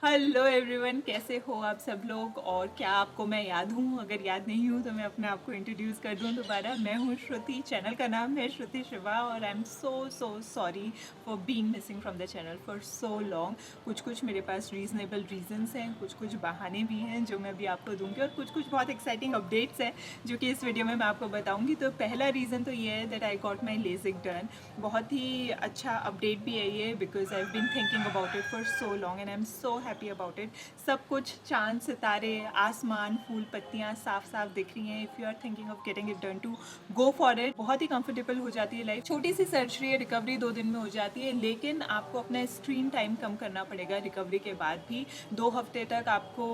Hello everyone, कैसे हो आप सब लोग। और क्या आपको मैं याद हूँ? अगर याद नहीं हूँ तो मैं अपने आप को इंट्रोड्यूस कर दूँ दोबारा। मैं हूँ श्रुति, चैनल का नाम है श्रुति शिवा और आई am so sorry for being missing from the channel for so long. कुछ मेरे पास रीज़नेबल रीजंस हैं, कुछ बहाने भी हैं जो मैं अभी आपको दूँगी, और कुछ बहुत एक्साइटिंग अपडेट्स हैं जो कि इस वीडियो में मैं आपको बताऊँगी। तो पहला रीज़न तो ये है that I got my LASIK done. बहुत ही अच्छा अपडेट भी है ये, because I have been thinking about it for so long and I am so happy about it. सब कुछ, चांद, सितारे, आसमान, फूल, पत्तियाँ साफ साफ दिख रही हैं। If you are thinking of getting it done to go for it. बहुत ही कंफर्टेबल हो जाती है लाइफ। छोटी सी सर्जरी है, रिकवरी 2 दिन में हो जाती है, लेकिन आपको अपना स्क्रीन टाइम कम करना पड़ेगा रिकवरी के बाद भी। 2 हफ्ते तक आपको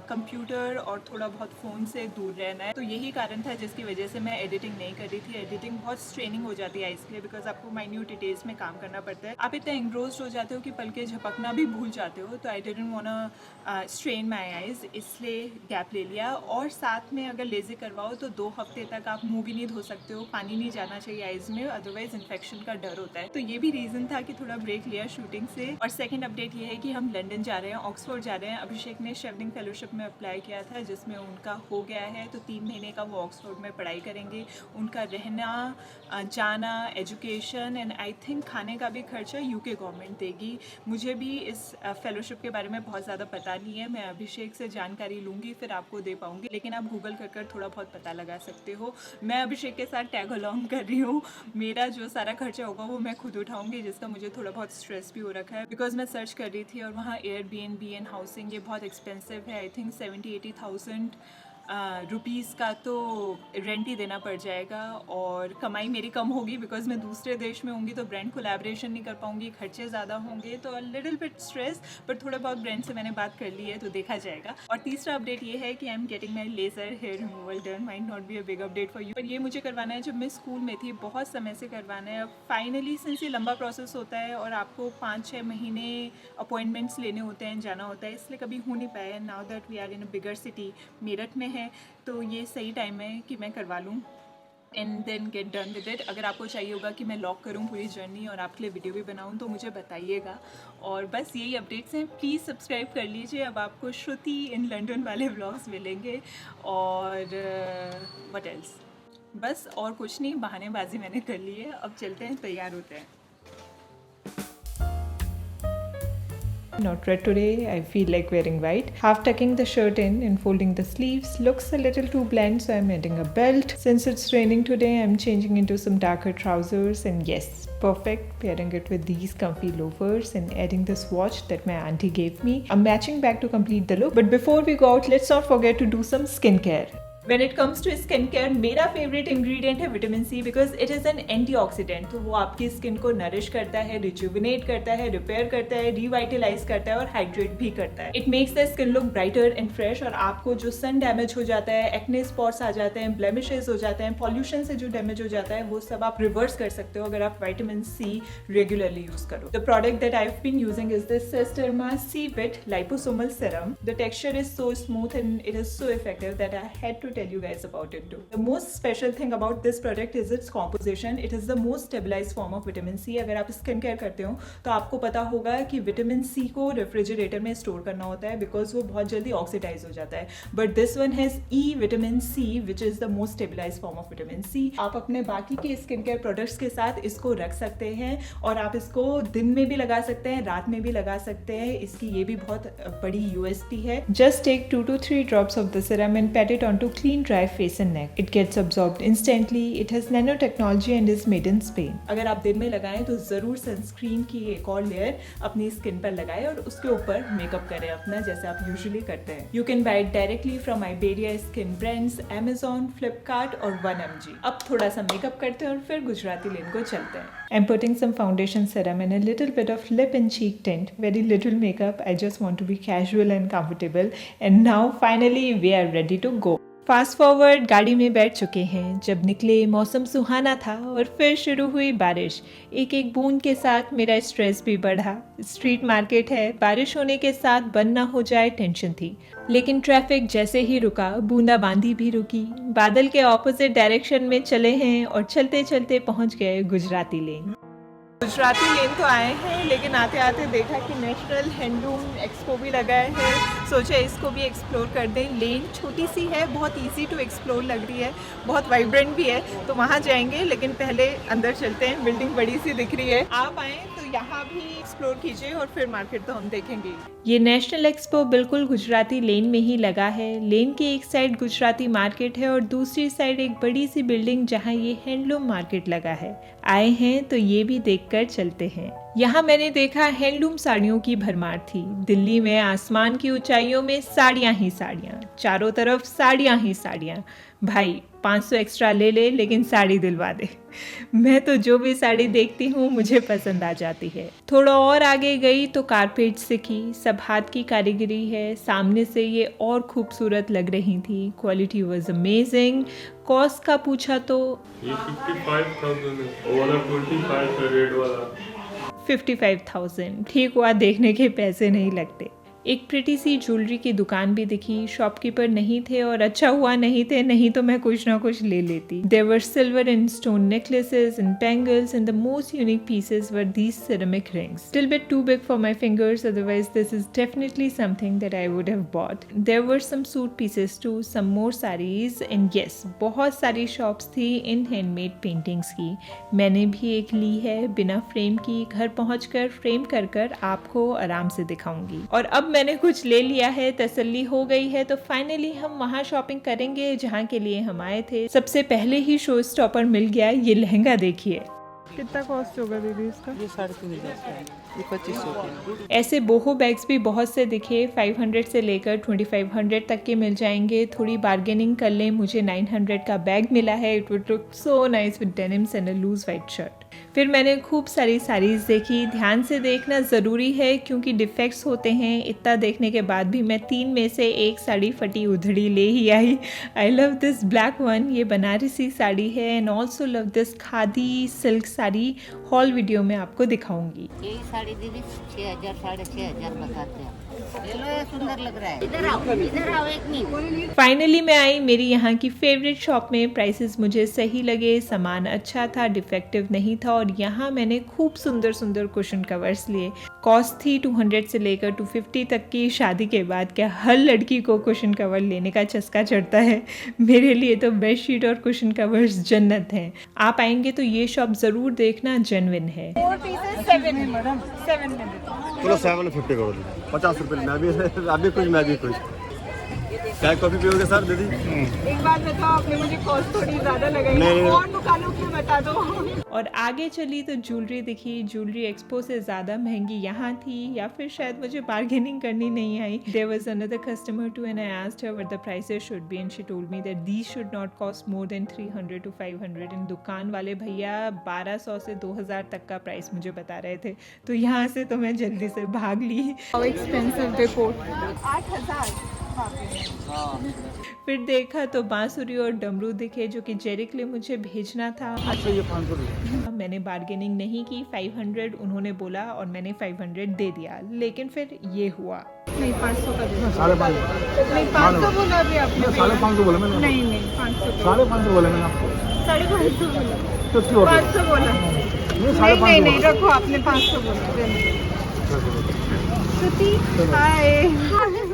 कंप्यूटर और थोड़ा बहुत फ़ोन से दूर रहना है। तो यही कारण था जिसकी वजह से मैं एडिटिंग नहीं कर रही थी। एडिटिंग बहुत स्ट्रेनिंग हो जाती है आइज़ के लिए, बिकॉज आपको माइन्यूट डिटेल्स में काम करना पड़ता है। आप इतने एंग्रोस्ड हो जाते हो कि पल के झपकना भी भूल जाते हो। तो I didn't want strain my eyes, इसलिए गैप ले लिया। और साथ में अगर लेज़र करवाओ तो 2 हफ्ते तक आप मुँह भी नहीं धो सकते हो, पानी नहीं जाना चाहिए आइज़ में, अदरवाइज इन्फेक्शन का डर होता है। तो ये भी रीज़न था कि थोड़ा ब्रेक लिया शूटिंग से। और सेकेंड अपडेट ये है कि हम लंदन जा रहे हैं, ऑक्सफोर्ड जा रहे हैं। अभिषेक ने शेफलिंग फेलोशिप में अप्लाई किया था जिसमें उनका हो गया है, तो 3 महीने का वो ऑक्सफोर्ड में पढ़ाई करेंगे। उनका रहना, जाना, एजुकेशन एंड आई थिंक खाने का भी खर्चा यूके गवर्नमेंट देगी। मुझे भी इस फेलोशिप के बारे में बहुत ज़्यादा पता नहीं है, मैं अभिषेक से जानकारी लूँगी फिर आपको दे पाऊँगी, लेकिन आप गूगल कर थोड़ा बहुत पता लगा सकते हो। मैं अभिषेक के साथ टैग अलॉन्ग कर रही हूँ। मेरा जो सारा खर्चा होगा वो मैं खुद उठाऊँगी, जिसका मुझे थोड़ा बहुत स्ट्रेस भी हो रखा है, बिकॉज मैं सर्च कर रही थी और वहाँ एयरबीएनबी एंड हाउसिंग ये बहुत एक्सपेंसिव है। आई थिंक 70-80,000 रुपीज़ का तो रेंट ही देना पड़ जाएगा। और कमाई मेरी कम होगी बिकॉज मैं दूसरे देश में होंगी, तो ब्रांड कोलैबोरेशन नहीं कर पाऊँगी, खर्चे ज़्यादा होंगे, तो a little bit stress. But थोड़ा बहुत ब्रांड से मैंने बात कर ली है तो देखा जाएगा। और तीसरा अपडेट ये है कि I am getting my laser hair removal done. Might not be a big update for you, पर ये मुझे करवाना है जब मैं स्कूल में थी, बहुत समय से करवाना है। अब फाइनली, सिंस ये लंबा प्रोसेस होता है और आपको 5-6 महीने अपॉइंटमेंट्स लेने होते हैं, जाना होता है, इसलिए कभी हो नहीं पाया। Now that we are in a bigger city, Meerut में है, तो ये सही टाइम है कि मैं करवा लूँ and then get done with it. अगर आपको चाहिए होगा कि मैं लॉक करूँ पूरी जर्नी और आपके लिए वीडियो भी बनाऊँ तो मुझे बताइएगा। और बस यही अपडेट्स हैं, प्लीज़ सब्सक्राइब कर लीजिए। अब आपको श्रुति इन लंदन वाले व्लॉग्स मिलेंगे। और व्हाट एल्स, बस और कुछ नहीं, बहानेबाजी मैंने कर ली है। अब चलते हैं, तैयार होते हैं। Not red today, I feel like wearing white. Half tucking the shirt in and folding the sleeves looks a little too bland, so I'm adding a belt. Since it's raining today, I'm changing into some darker trousers, and yes, perfect, pairing it with these comfy loafers and adding this watch that my auntie gave me. A matching bag to complete the look. But before we go out, let's not forget to do some skincare. When it comes to skin care, मेरा favourite ingredient है vitamin C, because it is an antioxidant. तो वो आपकी skin को nourish करता है, rejuvenate करता है, रिपेयर करता है, रिवाइटलाइज करता है और हाइड्रेट भी करता है। It makes the skin look brighter and fresh. और आपको जो सन डैमेज हो जाता है, एक्ने स्पॉट्स आ जाते हैं, ब्लेमिशेस हो जाते हैं, पॉल्यूशन से जो डैमेज हो जाता है, वो सब आप रिवर्स कर सकते हो अगर आप विटामिन सी रेगुलरली यूज करो। The product that I have been using is this Sesderma C-Vit liposomal serum. The texture is so smooth and it is so effective that I had to tell you guys about it too. The most special thing about this product is its composition. It is the most stabilized form of vitamin C. अगर आप skin care करते हो तो आपको पता होगा कि vitamin C को रेफ्रिजरेटर में स्टोर करना होता है बिकॉज वो बहुत जल्दी ऑक्सीडाइज हो जाता है। But this one has E vitamin C which is the most stabilize form of vitamin C. आप अपने बाकी के स्किन केयर प्रोडक्ट्स के साथ इसको रख सकते हैं और आप इसको दिन में भी लगा सकते हैं, रात में भी लगा सकते हैं। इसकी ये भी बहुत बड़ी USP है। Just take 2 to 3 drops of the serum and pat it onto clean dry face and neck. It gets absorbed instantly. It has nanotechnology and is made in Spain. अगर आप दिन में लगाएं तो ज़रूर सनस्क्रीन की एक और लेयर अपनी स्किन पर लगाएं और उसके ऊपर मेकअप करें अपना, जैसे आप यूजुअली करते हैं। You can buy it directly from Iberia Skin Brands, Amazon, Flipkart और 1mg। अब थोड़ा सा मेकअप करते हैं और फिर गुजराती लेन को चलते हैं। I'm putting some foundation serum and a little bit of lip and cheek tint. Very little makeup. I just want to be casual and comfortable. And now finally we are ready to go. Fast forward, गाड़ी में बैठ चुके हैं। जब निकले मौसम सुहाना था और फिर शुरू हुई बारिश। एक एक बूंद के साथ मेरा स्ट्रेस भी बढ़ा। स्ट्रीट मार्केट है, बारिश होने के साथ बंद ना हो जाए टेंशन थी, लेकिन ट्रैफिक जैसे ही रुका बूंदाबांदी भी रुकी। बादल के ऑपोजिट डायरेक्शन में चले हैं और चलते चलते पहुंच गए गुजराती लेन। गुजराती लेन तो आए हैं, लेकिन आते आते देखा कि नेशनल हैंडलूम एक्सपो भी लगा है, सोचा इसको भी एक्सप्लोर कर दें। लेन छोटी सी है, बहुत इजी टू एक्सप्लोर लग रही है, बहुत वाइब्रेंट भी है, तो वहाँ जाएंगे। लेकिन पहले अंदर चलते हैं, बिल्डिंग बड़ी सी दिख रही है। आप आएँ तो यहाँ भी एक्सप्लोर कीजिए और फिर मार्केट तो हम देखेंगे। ये नेशनल एक्सपो बिल्कुल गुजराती लेन में ही लगा है। लेन की एक साइड गुजराती मार्केट है और दूसरी साइड एक बड़ी सी बिल्डिंग जहाँ ये हैंडलूम मार्केट लगा है। आए हैं तो ये भी देखकर चलते हैं। यहाँ मैंने देखा हैंडलूम साड़ियों की भरमार थी। दिल्ली में आसमान की ऊंचाइयों में साड़ियाँ ही साड़ियाँ, चारों तरफ साड़ियाँ ही साड़ियाँ। भाई 500 एक्स्ट्रा ले ले, लेकिन साड़ी दिलवा दे। मैं तो जो भी साड़ी देखती हूँ मुझे पसंद आ जाती है। थोड़ा और आगे गई तो कारपेट्स दिखी, सब हाथ की कारीगरी है। सामने से ये और खूबसूरत लग रही थी। Quality was amazing. कॉस्ट का पूछा तो ये 55,000 है, वाला 25 है रेड वाला। 55,000। ठीक हुआ देखने के पैसे नहीं लगते। एक प्रिटी सी ज्वेलरी की दुकान भी दिखी। शॉपकीपर नहीं थे और अच्छा हुआ नहीं थे, नहीं तो मैं कुछ ना कुछ ले लेती। There were silver and stone necklaces and bangles, and the most unique pieces were these ceramic rings. Still bit too big for my fingers, otherwise this is definitely something that I would have bought. There were some suit pieces too, some more sarees, and yes, बहुत सारी shops थी इन handmade paintings की। मैंने भी एक ली है बिना frame की। घर पहुंचकर फ्रेम कर कर आपको आराम से दिखाऊंगी। और अब मैंने कुछ ले लिया है, तसल्ली हो गई है, तो फाइनली हम वहाँ शॉपिंग करेंगे जहाँ के लिए हम आए थे। सबसे पहले ही शो स्टॉपर मिल गया। ये लहंगा देखिए, कितना कॉस्ट होगा दीदी इसका? ये 3,500 का है, ये 2500 का है। ऐसे बोहो बैग्स भी बहुत से दिखे। 500 से लेकर 2500 तक के मिल जाएंगे। थोड़ी बार्गेनिंग कर लें। मुझे 900 का बैग मिला है। It would look so nice with denims and a loose white shirt. फिर मैंने खूब सारी साड़ीज़ देखी। ध्यान से देखना ज़रूरी है क्योंकि डिफेक्ट्स होते हैं। इतना देखने के बाद भी मैं 3 में से एक साड़ी फटी उधड़ी ले ही आई। I love this black one, ये बनारसी साड़ी है। And also love this khadi silk sari. Whole video में आपको दिखाऊंगी। यही साड़ी दीदी 6,000 6,500 बताते हैं। ले लो, ये सुंदर लग रहा है। इधर आओ एक मिनट। फाइनली मैं आई मेरी यहाँ की फेवरेट शॉप में। प्राइसेस मुझे सही लगे, सामान अच्छा था, डिफेक्टिव नहीं था। और यहाँ मैंने खूब सुंदर सुंदर कुशन कवर्स लिए। कॉस्ट थी 200 से लेकर 250 तक की। शादी के बाद क्या हर लड़की को कुशन कवर लेने का चस्का चढ़ता है। मेरे लिए तो बेडशीट और कुशन कवर्स जन्नत हैं। आप आएंगे तो ये शॉप ज़रूर देखना, जेन्युइन है। 4 पीसेस 7 मैडम, 7 में चलो 750 करो, 50 रुपये। मैं भी कुछ, मैं भी कुछ। चाय कॉफी पियोगे सर दीदी? एक बात बताओ, आपने मुझे कॉस्ट थोड़ी ज़्यादा लगाई, नहीं। और दुकानों की बता दो। और आगे चली तो ज्वेलरी दिखी। ज्वेलरी एक्सपो से ज़्यादा महंगी यहाँ थी, या फिर शायद मुझे बार्गेनिंग करनी नहीं आई। There was another customer too and I asked her what the prices should be and she told me that these should not cost more than 300 to 500। इन दुकान वाले भैया 1200 से 2000 तक का प्राइस मुझे बता रहे थे, तो यहाँ से तो मैं जल्दी से भाग ली। How expensive देखो, 8,000। फिर देखा तो बांसुरी और डमरू दिखे जो कि जेरिक लिए मुझे भेजना था। अच्छा, ये 500 रुपये। मैंने बार्गेनिंग नहीं की। 500 उन्होंने बोला और मैंने 500 दे दिया। लेकिन फिर ये हुआ, नहीं 500 का दे। 550। नहीं 500 बोला अभी आपने। 550 बोला मैंने। नहीं 500। 550 बोला मैंने आपको। 550 बोला। तो क्यों 500 बोला? नहीं रखो, आपने 500 बोला। श्रुति हाय।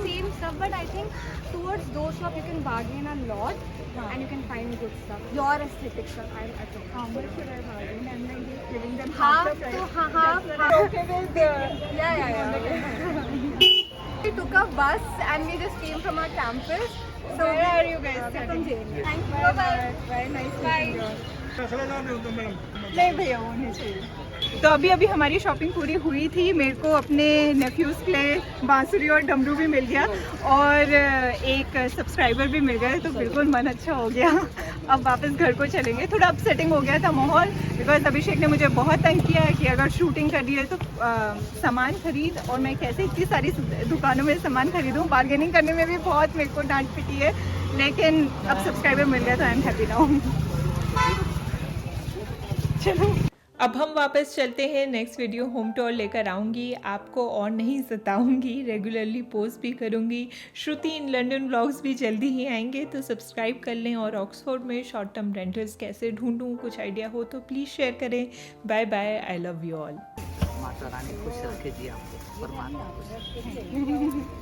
Same stuff, but I think towards those shop you can bargain a lot and you can find good stuff. Your aesthetic stuff. I think. How much should I bargain? I'm like giving them Half half the to price. half. Okay with Yeah. We took a bus and we just came from our campus. So where are you guys from sitting? JNU. Thank you. Bye. Very nice meeting you. Bye. नहीं भैया वो नहीं चाहिए। तो अभी हमारी shopping पूरी हुई थी। मेरे को अपने नेफ्यूज़ के लिए बांसुरी और डमरू भी मिल गया और एक सब्सक्राइबर भी मिल गए, तो बिल्कुल मन अच्छा हो गया। अब वापस घर को चलेंगे। थोड़ा अपसेटिंग हो गया था माहौल, बिकॉज अभिषेक ने मुझे बहुत तंग किया कि अगर शूटिंग कर रही है तो सामान खरीद, और मैं कैसे इतनी सारी दुकानों में सामान खरीदूँ। बार्गेनिंग करने में भी बहुत मेरे को डांट पिटी है, लेकिन अब सब्सक्राइबर मिल गया तो आई एम हैप्पी नाउ। चलो अब हम वापस चलते हैं। नेक्स्ट वीडियो होम टूर लेकर आऊँगी आपको और नहीं सताऊंगी, रेगुलरली पोस्ट भी करूँगी। श्रुति इन लंदन व्लॉग्स भी जल्दी ही आएंगे, तो सब्सक्राइब कर लें। और ऑक्सफोर्ड में शॉर्ट टर्म रेंटल्स कैसे ढूंढूं, कुछ आइडिया हो तो प्लीज़ शेयर करें। Bye bye, I love you all. Mata Rani खुश रखे जी आपको, परमात्मा खुश रखे।